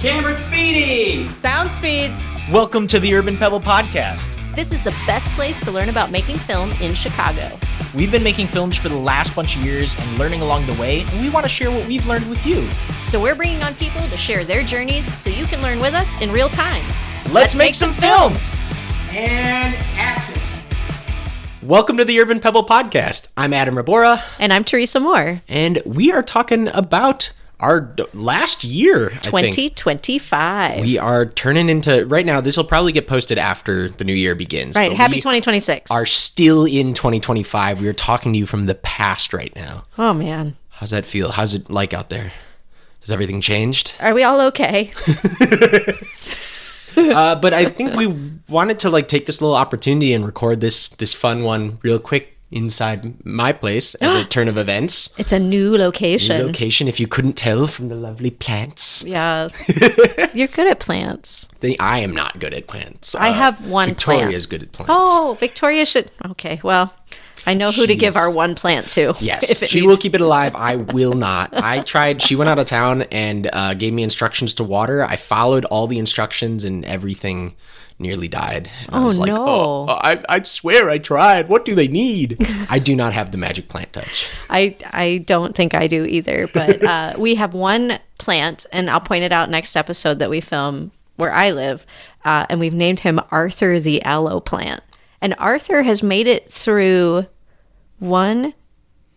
Camera speeding! Sound speeds! Welcome to the Urban Pebble podcast. This is the best place to learn about making film in Chicago. We've been making films for the last bunch of years and learning along the way, and we want to share what we've learned with you. So we're bringing on people to share their journeys so you can learn with us in real time. Let's make some films! And action! Welcome to the Urban Pebble podcast. I'm Adam Rabora. And I'm Teresa Moore. And we are talking about our last year, 2025. We are turning into, right now, this will probably get posted after the new year begins. Right, happy 2026. Are still in 2025. We are talking to you from the past right now. Oh, man. How's that feel? How's it like out there? Has everything changed? Are we all okay? But I think we wanted to take this little opportunity and record this fun one real quick inside my place as a turn of events. It's a new location. New location, if you couldn't tell from the lovely plants. Yeah. You're good at plants. I am not good at plants. I have one Victoria's plant. good at plants. Oh, Victoria should... Okay, well... I know who to give our one plant to. Yes, she will keep it alive. I will not. I tried. She went out of town and gave me instructions to water. I followed all the instructions and everything nearly died. And I was like, no. I swear I tried. What do they need? I do not have the magic plant touch. I don't think I do either. But we have one plant, and I'll point it out next episode that we film where I live. And we've named him Arthur the Aloe Plant. And Arthur has made it through 1,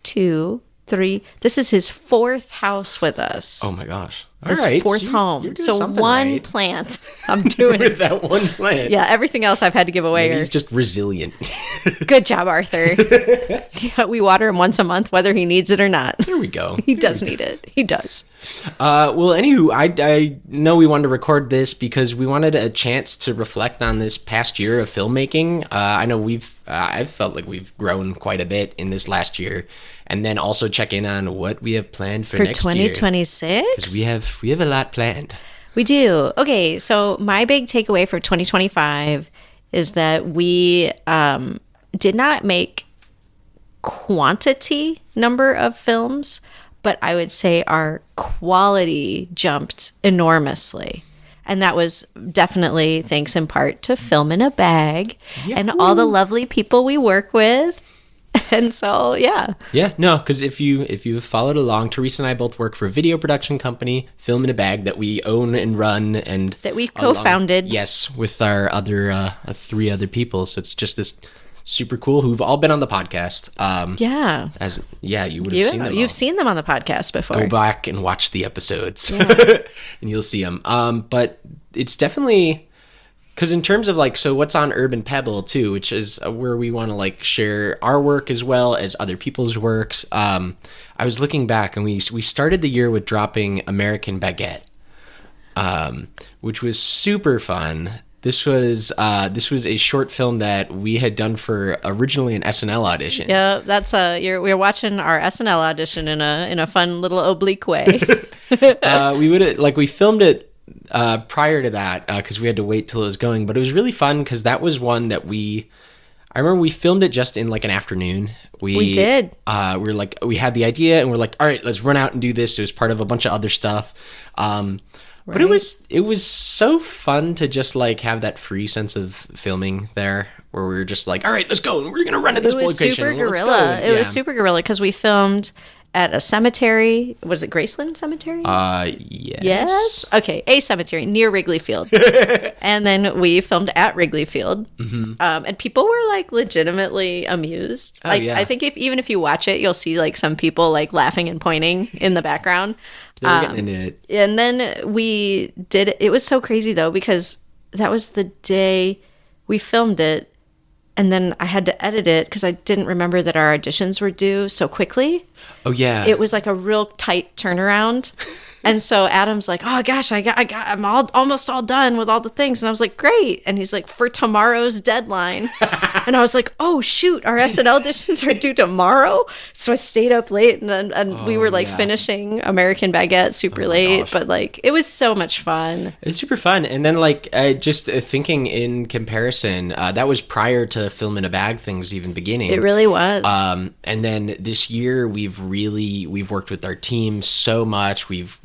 2, 3. This is his fourth house with us. Oh my gosh. All his right. fourth home. You're So something one right. plant I'm doing. With that one plant. Yeah, everything else I've had to give away. He's just resilient. Good job, Arthur. Yeah, we water him once a month, whether he needs it or not. There we go. He does need it. He does. Well, anywho, I know we wanted to record this because we wanted a chance to reflect on this past year of filmmaking. I know I've felt like we've grown quite a bit in this last year, and then also check in on what we have planned for next year. 2026? Because we have a lot planned. We do. Okay, so my big takeaway for 2025 is that we did not make quantity number of films, but I would say our quality jumped enormously. And that was definitely thanks in part to Film in a Bag and all the lovely people we work with. And so, yeah. Yeah, no, because if you've followed along, Teresa and I both work for a video production company, Film in a Bag, that we own and run. And that we co-founded. Yes, with our other 3 other people. So it's just this super cool who've all been on the podcast. You would have seen them. You've seen them on the podcast before. Go back and watch the episodes, and you'll see them. But it's definitely because in terms of so what's on Urban Pebble too, which is where we want to share our work as well as other people's works. I was looking back and we started the year with dropping American Baguette, which was super fun. This was a short film that we had done for originally an SNL audition. Yeah, that's we're watching our SNL audition in a fun little oblique way. We filmed it prior to that because we had to wait till it was going, but it was really fun because that was one that I remember we filmed it just in an afternoon. We did. We had the idea and we're like, all right, let's run out and do this. It was part of a bunch of other stuff. But it was so fun to just have that free sense of filming there where we were just all right, let's go. And we're going to run to this location. Super guerrilla. It was super guerrilla because we filmed at a cemetery. Was it Graceland Cemetery? Yes. Yes? Okay, a cemetery near Wrigley Field. And then we filmed at Wrigley Field. Mm-hmm. And people were legitimately amused. I think even if you watch it, you'll see some people laughing and pointing in the background. They're getting into it. And then we did it was so crazy though because that was the day we filmed it. And then I had to edit it because I didn't remember that our auditions were due so quickly. Oh, yeah. It was a real tight turnaround. And so Adam's like, oh, gosh, I'm almost all done with all the things. And I was like, great. And he's like, for tomorrow's deadline. And I was like, oh, shoot, our SNL auditions are due tomorrow. So I stayed up late and we were finishing American Baguette super late. Gosh. But it was so much fun. It's super fun. And then just thinking in comparison, that was prior to Film in a Bag things even beginning. It really was. And then this year we've worked with our team so much. We've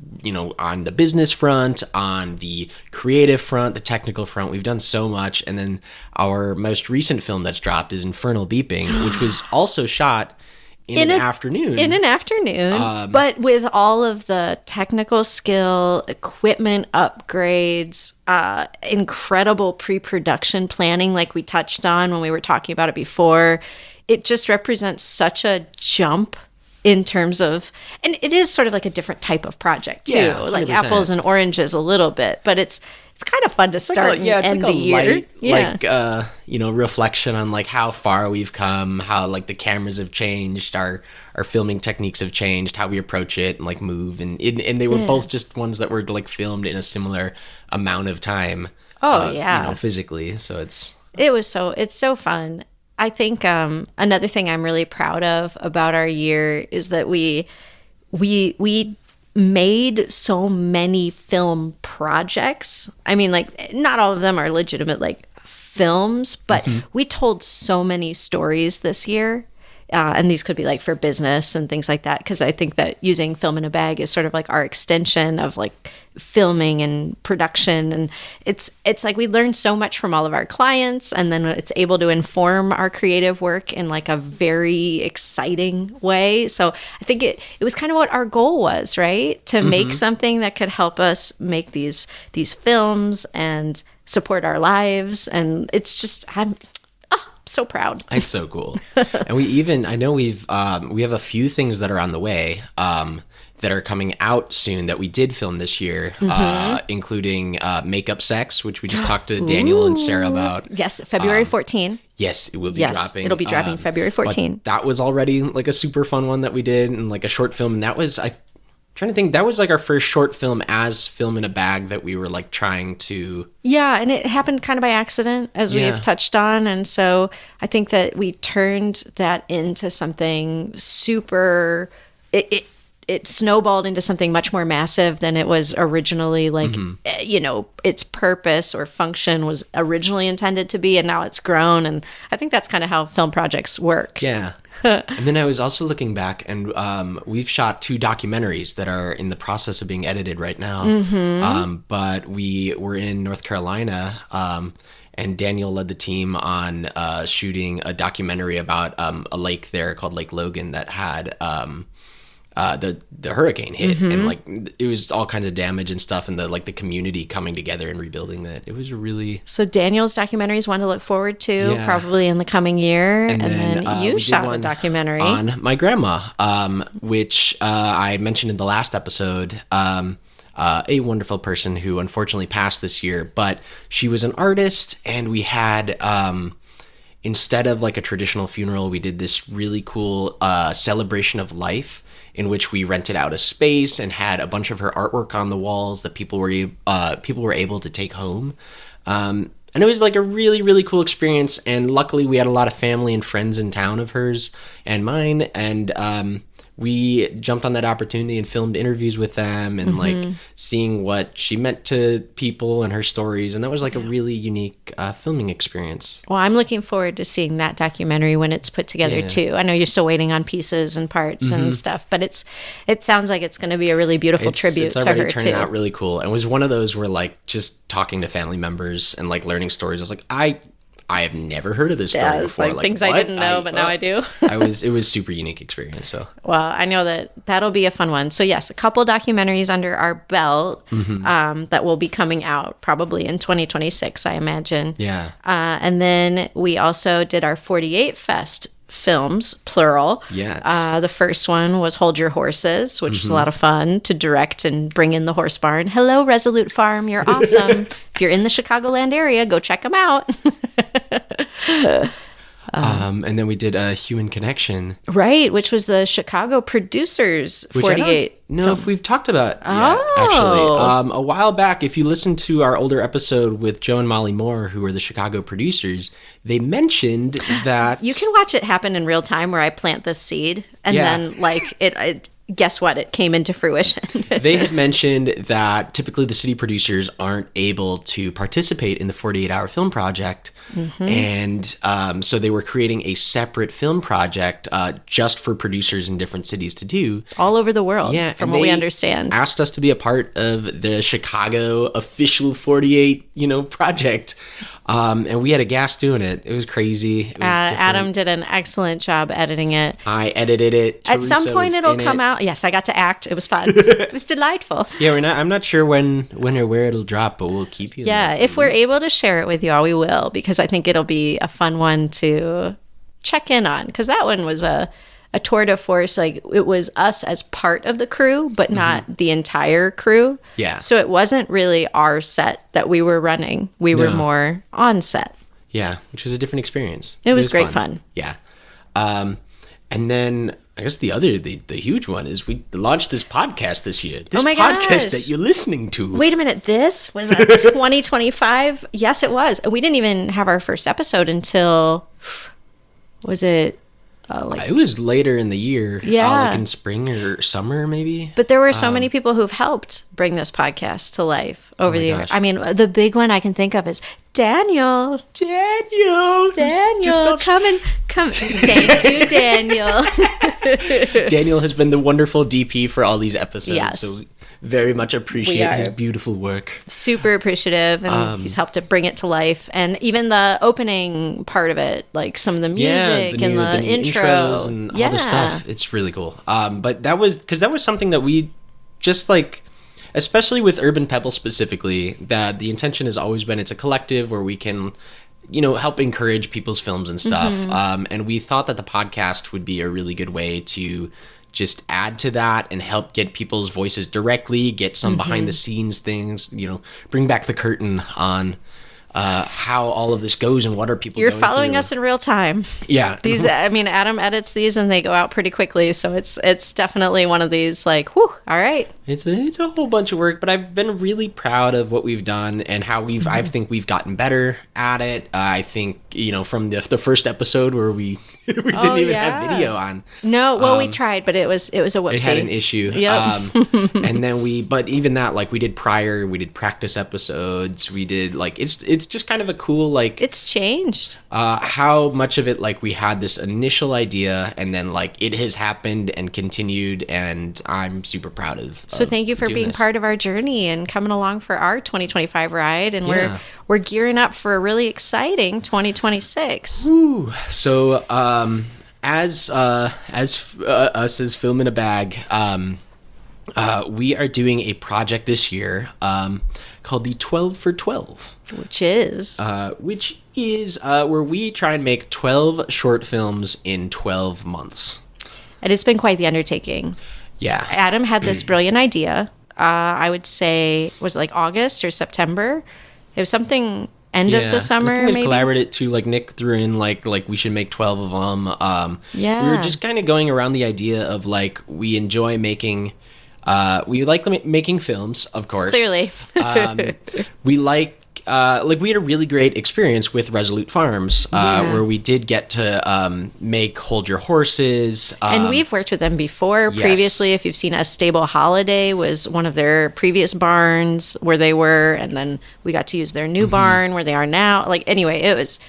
on the business front, on the creative front, the technical front. We've done so much. And then our most recent film that's dropped is Infernal Beeping, which was also shot in an afternoon. In an afternoon, but with all of the technical skill, equipment upgrades, incredible pre-production planning like we touched on when we were talking about it before. It just represents such a jump in terms of, and it is sort of like a different type of project too, Yeah, like 100%. apples and oranges a little bit, but it's kind of fun to start and end the year. Reflection on like how far we've come, how like the cameras have changed, our filming techniques have changed, how we approach it and like move, and they were both just ones that were like filmed in a similar amount of time. Physically. So it's so fun. I think another thing I'm really proud of about our year is that we made so many film projects. I mean, like, not all of them are legitimate like films, but we told so many stories this year. And these could be like for business and things like that, because I think that using film in a bag is sort of like our extension of like filming and production. And it's like we learned so much from all of our clients, and then it's able to inform our creative work in like a very exciting way. So I think it was kind of what our goal was, right? To make something that could help us make these films and support our lives. And it's just, I'm so proud. It's so cool. And we have a few things that are on the way that are coming out soon that we did film this year, including Makeup Sex, which we just talked to Daniel and Sarah about. Yes, February 14. Yes, it will be dropping. It'll be dropping February 14. That was already like a super fun one that we did, and like a short film. And that was, I'm trying to think, that was like our first short film as film in a bag that we were like trying to. Yeah, and it happened kind of by accident, as we've touched on. And so I think that we turned that into something super, it snowballed into something much more massive than it was originally, like, its purpose or function was originally intended to be, and now it's grown. And I think that's kind of how film projects work. Yeah. And then I was also looking back, and we've shot 2 documentaries that are in the process of being edited right now. But we were in North Carolina, and Daniel led the team on shooting a documentary about a lake there called Lake Logan that had the hurricane hit, and like it was all kinds of damage and stuff, and the community coming together and rebuilding that. It was really, so Daniel's documentary is one to look forward to, probably in the coming year. And then you shot a documentary on my grandma, which I mentioned in the last episode. A wonderful person who unfortunately passed this year, but she was an artist, and we had instead of like a traditional funeral, we did this really cool celebration of life, in which we rented out a space and had a bunch of her artwork on the walls that people were able to take home. And it was like a really, really cool experience. And luckily we had a lot of family and friends in town of hers and mine. And we jumped on that opportunity and filmed interviews with them, and like seeing what she meant to people and her stories. And that was like a really unique filming experience. Well, I'm looking forward to seeing that documentary when it's put together too. I know you're still waiting on pieces and parts and stuff, but it sounds like it's going to be a really beautiful tribute to her too. It's already turning out really cool. And it was one of those where like just talking to family members and like learning stories, I was like, I have never heard of this story before. Like things I didn't know, but now I do. It was a super unique experience. So, well, I know that'll be a fun one. So yes, a couple documentaries under our belt that will be coming out probably in 2026, I imagine. Yeah. And then we also did our 48 Fest films, plural. Yes. The first one was Hold Your Horses, which was a lot of fun to direct and bring in the horse barn. Hello, Resolute Farm. You're awesome. If you're in the Chicagoland area, go check them out. And then we did a Human Connection. Right, which was the Chicago producers 48. No, if we've talked about actually. A while back, if you listen to our older episode with Joe and Molly Moore, who are the Chicago producers, they mentioned that... You can watch it happen in real time where I plant this seed, and then like it guess what? It came into fruition. They had mentioned that typically the city producers aren't able to participate in the 48-hour film project. And so they were creating a separate film project just for producers in different cities to do. All over the world, Yeah, from and what we they understand. asked us to be a part of the Chicago official 48, project. And we had a gas doing it. It was crazy. It was Adam did an excellent job editing it. I edited it. At some Teresa point was it'll in come it. out. Yes, I got to act. It was fun. It was delightful. Yeah, I'm not sure when or where it'll drop, but we'll keep you. Yeah, if we're able to share it with you all, we will, because I think it'll be a fun one to check in on. Because that one was a tour de force. Like, it was us as part of the crew, but not the entire crew. Yeah. So it wasn't really our set that we were running. We were No. more on set. Yeah, which was a different experience. It was great fun. Yeah. And then I guess the huge one is we launched this podcast this year. This Oh my podcast gosh. that you're listening to. Wait a minute, this was 2025? Yes, it was. We didn't even have our first episode until, was it It was later in the year. Yeah. Like in spring or summer, maybe. But there were so many people who've helped bring this podcast to life over the years. gosh. I mean, the big one I can think of is Daniel. Daniel. Daniel, come. Thank you, Daniel. Daniel has been the wonderful DP for all these episodes. Yes. So we very much appreciate We are. his beautiful work. Super appreciative, and he's helped to bring it to life. And even the opening part of it, like some of the music and the new intro. intros and all the stuff. It's really cool. But that was something that we just like, especially with Urban Pebble specifically, that the intention has always been it's a collective where we can, help encourage people's films and stuff. And we thought that the podcast would be a really good way to just add to that and help get people's voices directly, get some behind the scenes things, bring back the curtain on how all of this goes and what are people You're going following through. us in real time. Yeah. These, I mean, Adam edits these and they go out pretty quickly. So it's definitely one of these like, whew, all right. It's a whole bunch of work, but I've been really proud of what we've done and how I think we've gotten better at it. I think, from the first episode where we didn't even have video on. No, well, we tried, but it was a whoopsie. It had an issue. Yep. And then but even that, like we did practice episodes. We did it's just kind of a cool, like, It's changed. how much of it, like, we had this initial idea and then like it has happened and continued, and I'm super proud of. So thank you for being part of our journey and coming along for our 2025 ride. And Yeah. we're gearing up for a really exciting 2026. So, as us as Film in a Bag, we are doing a project this year called the 12 for 12, Which is where we try and make 12 short films in 12 months. and it's been quite the undertaking. Yeah. Adam had this brilliant idea. I would say, was it like August or September? It was something end of the summer, I think we maybe. collaborated too. Like Nick threw in like we should make 12 of them. Yeah. We were just kind of going around the idea of like we enjoy making. We like making films, of course. Clearly. We like we had a really great experience with Resolute Farms, where we did get to make Hold Your Horses. And we've worked with them before. yes. Previously, if you've seen A Stable Holiday was one of their previous barns where they were, and then we got to use their new barn where they are now. Like, anyway, it was,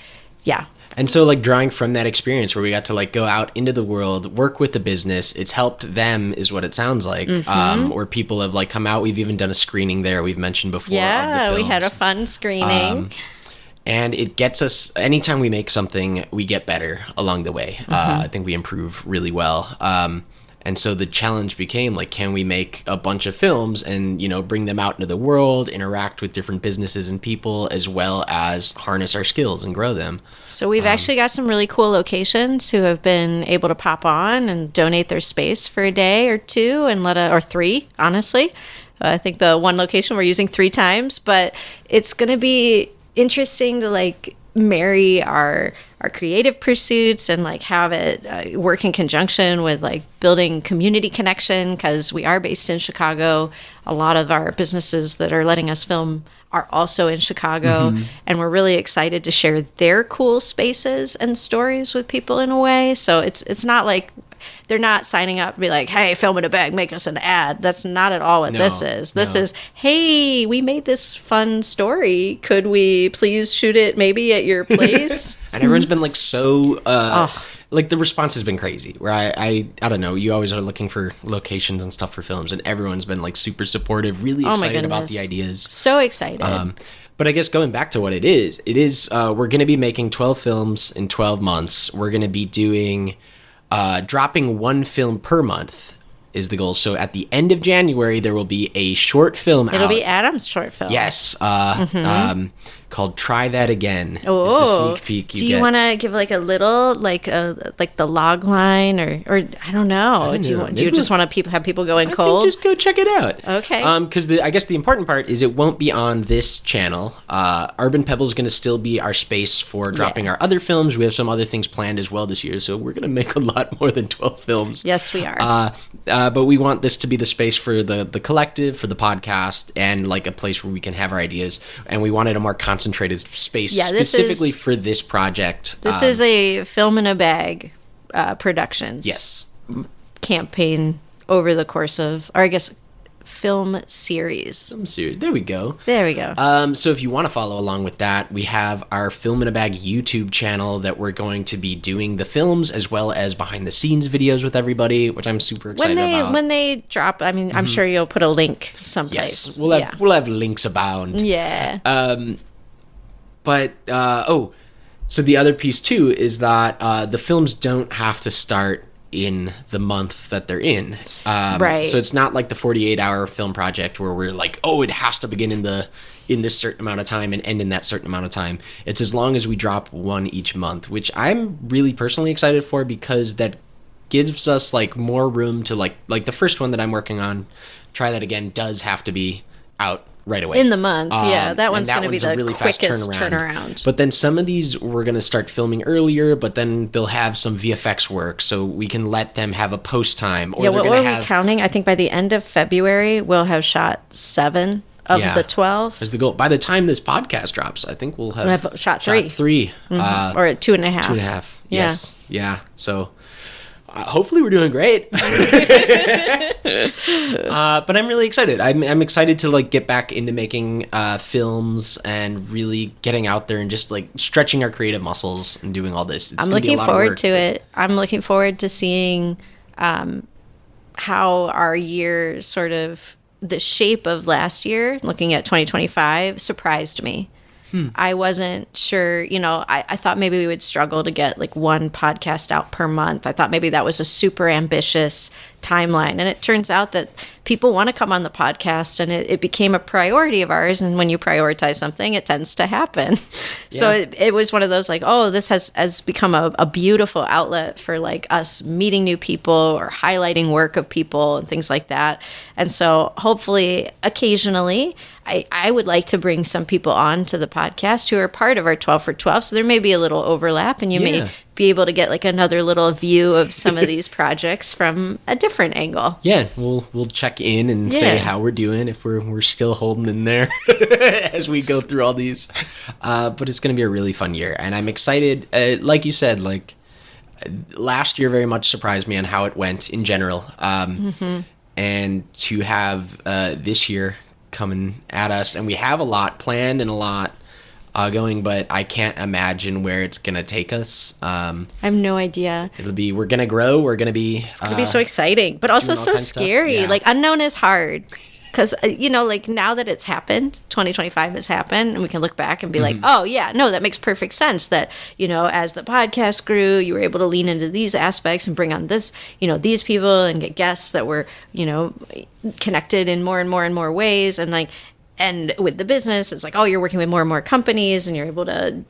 yeah. And so, like, drawing from that experience where we got to, like, go out into the world, work with the business, it's helped them, is what it sounds like. Or people have, like, come out. We've even done a screening there, we've mentioned before, of Yeah, the we had a films. fun screening. And it gets us, anytime we make something, we get better along the way. I think we improve really well. And so the challenge became, like, can we make a bunch of films and, bring them out into the world, interact with different businesses and people, as well as harness our skills and grow them. So we've actually got some really cool locations who have been able to pop on and donate their space for a day or two and or three, honestly. I think the one location we're using 3 times, but it's going to be interesting to like marry our creative pursuits and like have it work in conjunction with like building community connection, because we are based in Chicago. A lot of our businesses that are letting us film are also in Chicago, and we're really excited to share their cool spaces and stories with people in a way. So it's not like they're not signing up to be like, hey, film in a bag, make us an ad. That's not at all what this is. This is, hey, we made this fun story. Could we please shoot it maybe at your place? And everyone's been like so like the response has been crazy, where I don't know, you always are looking for locations and stuff for films, and everyone's been like super supportive, really excited about the ideas. So excited. But I guess going back to what it is we're going to be making 12 films in 12 months. We're going to be doing dropping one film per month is the goal. So at the end of January, there will be a short film It'll be Adam's short film. Yes. Called Try That Again. Oh, is the sneak peek do you want to give like a little, like the log line, or I don't know. Do you just want to have people go in cold? Just go check it out. Okay. Because I guess the important part is it won't be on this channel. Urban Pebble is going to still be our space for dropping our other films. We have some other things planned as well this year, so we're going to make a lot more than 12 films. Yes, we are. But we want this to be the space for the collective, for the podcast, and like a place where we can have our ideas. And we wanted a more concentrated space specifically for this project. This is a Film in a Bag Productions. Yes. Campaign over the course of, or I guess, film series. There we go. There we go. So if you want to follow along with that, we have our Film in a Bag YouTube channel that we're going to be doing the films as well as behind the scenes videos with everybody, which I'm super excited about. When they drop, I mean, I'm sure you'll put a link someplace. Yes, we'll have links abound. Yeah. So the other piece too is that the films don't have to start in the month that they're in. Right. So it's not like the 48-hour film project where we're like, oh, it has to begin in this certain amount of time and end in that certain amount of time. It's as long as we drop one each month, which I'm really personally excited for, because that gives us like more room to like the first one that I'm working on, Try That Again, does have to be out right away in the month. That one's going to be the really quickest turnaround. But then some of these we're going to start filming earlier, but then they'll have some VFX work, so we can let them have a post time. Or what are we counting? I think by the end of February we'll have shot 7 of the 12. Is the goal. By the time this podcast drops, I think we'll have shot 3. Mm-hmm. Or at 2.5. 2.5. Yes. Yeah. So hopefully we're doing great. But I'm really excited. I'm excited to like get back into making films and really getting out there and just like stretching our creative muscles and doing all this. I'm looking forward to it. I'm looking forward to seeing how our year, sort of the shape of last year, looking at 2025, surprised me. I wasn't sure, I thought maybe we would struggle to get like one podcast out per month. I thought maybe that was a super ambitious timeline. And it turns out that people want to come on the podcast, and it became a priority of ours. And when you prioritize something, it tends to happen. Yeah. So it was one of those like, oh, this has become a beautiful outlet for like us meeting new people or highlighting work of people and things like that. And so hopefully occasionally I would like to bring some people on to the podcast who are part of our 12 for 12. So there may be a little overlap, and you may be able to get like another little view of some of these projects from a different angle. Yeah, we'll check in and say how we're doing, if we're still holding in there as we go through all these. But it's going to be a really fun year, and I'm excited. Like you said, like last year very much surprised me on how it went in general. And to have this year coming at us, and we have a lot planned and a lot going, but I can't imagine where it's gonna take us. I have no idea. We're gonna grow. We're gonna be. It's gonna be so exciting, but also so scary. Yeah. Like unknown is hard, because like now that it's happened, 2025 has happened, and we can look back and be like, oh yeah, no, that makes perfect sense. That as the podcast grew, you were able to lean into these aspects and bring on this, these people and get guests that were, connected in more and more and more ways, and like. And with the business, it's like, oh, you're working with more and more companies, and you're able to,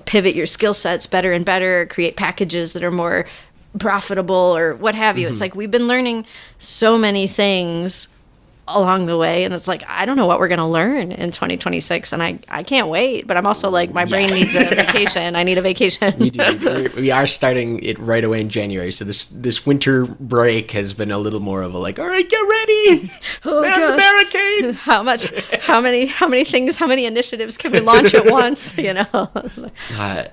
pivot your skill sets better and better, create packages that are more profitable or what have you. It's like we've been learning so many things along the way, and it's like, I don't know what we're going to learn in 2026, and I can't wait. But I'm also like, my brain needs a vacation. I need a vacation. We do. We are starting it right away in January, so this winter break has been a little more of a like, all right, get ready. me! Oh, Man the gosh. barricades! How many initiatives can we launch at once? You know,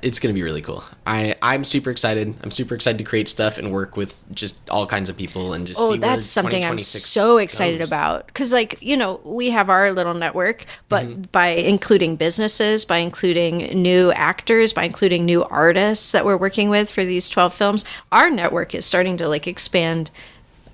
It's gonna be really cool. I'm super excited. I'm super excited to create stuff and work with just all kinds of people and just see where that's something I'm 2026 so excited goes. about. Because, like, you know, we have our little network, but Mm-hmm. by including businesses, by including new actors, by including new artists that we're working with for these 12 films, our network is starting to like expand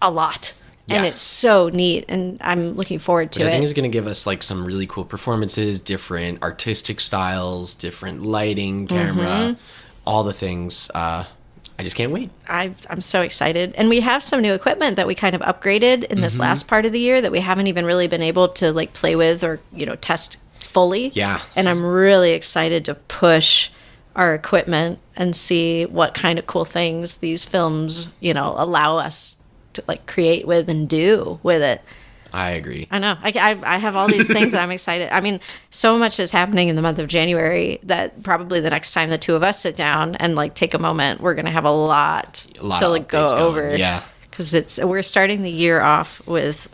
a lot. And Yeah. it's so neat, and I'm looking forward to Which I think it. is going to give us like some really cool performances, different artistic styles, different lighting, camera, Mm-hmm. all the things. I just can't wait. I'm so excited. And we have some new equipment that we kind of upgraded in this last part of the year that we haven't even really been able to like play with or, you know, test fully. Yeah. And I'm really excited to push our equipment and see what kind of cool things these films, you know, allow us to like create with and do with it. I agree. I know. I have all these things that I'm excited. I mean, so much is happening in the month of January that probably the next time the two of us sit down and like take a moment, we're going to have a lot to of like go updates going, over. yeah. Because we're starting the year off with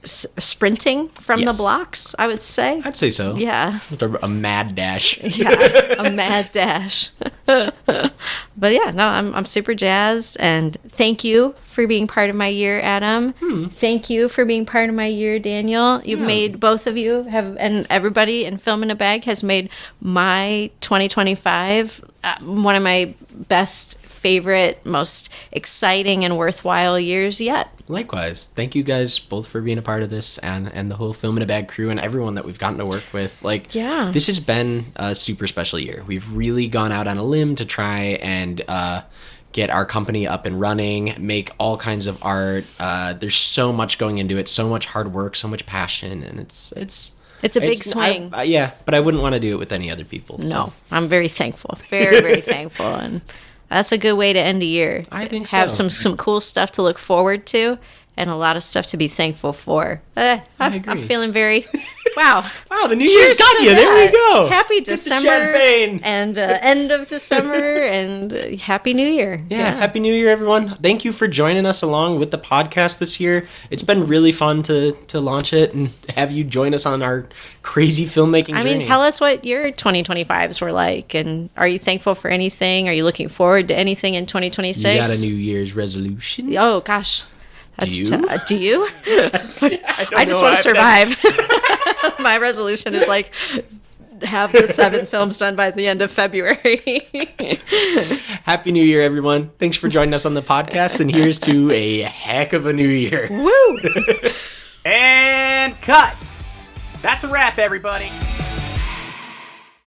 sprinting from the Yes. blocks, I would say. I'd say so. Yeah. A mad dash. Yeah, a mad dash. But yeah, no, I'm super jazzed, and thank you for being part of my year, Adam. Thank you for being part of my year, Daniel. You've made, both of you have, and everybody in Film in a Bag has made my 2025 one of my best, favorite, most exciting and worthwhile years yet. Likewise. Thank you guys both for being a part of this and the whole Film in a Bag crew and everyone that we've gotten to work with. Like, Yeah. this has been a super special year. We've really gone out on a limb to try and get our company up and running, make all kinds of art. There's so much going into it, so much hard work, so much passion, and it's a big swing. yeah, but I wouldn't want to do it with any other people. so. No, I'm very thankful. Very, very thankful. And that's a good way to end a year. I think Have so. some cool stuff to look forward to and a lot of stuff to be thankful for. I'm agree. feeling very, wow. Wow, the New Cheers Year's got to you. There that. we go. Happy Get the December champagne. and end of December and Happy New Year. Yeah, Happy New Year, everyone. Thank you for joining us along with the podcast this year. It's been really fun to launch it and have you join us on our crazy filmmaking journey. I mean, tell us what your 2025s were like, and are you thankful for anything? Are you looking forward to anything in 2026? You got a New Year's resolution? Oh gosh. That's you? Do you? I just know. want to survive. My resolution is like have the 7 films done by the end of February. Happy New Year, everyone. Thanks for joining us on the podcast, and here's to a heck of a new year. Woo! And cut. That's a wrap, everybody.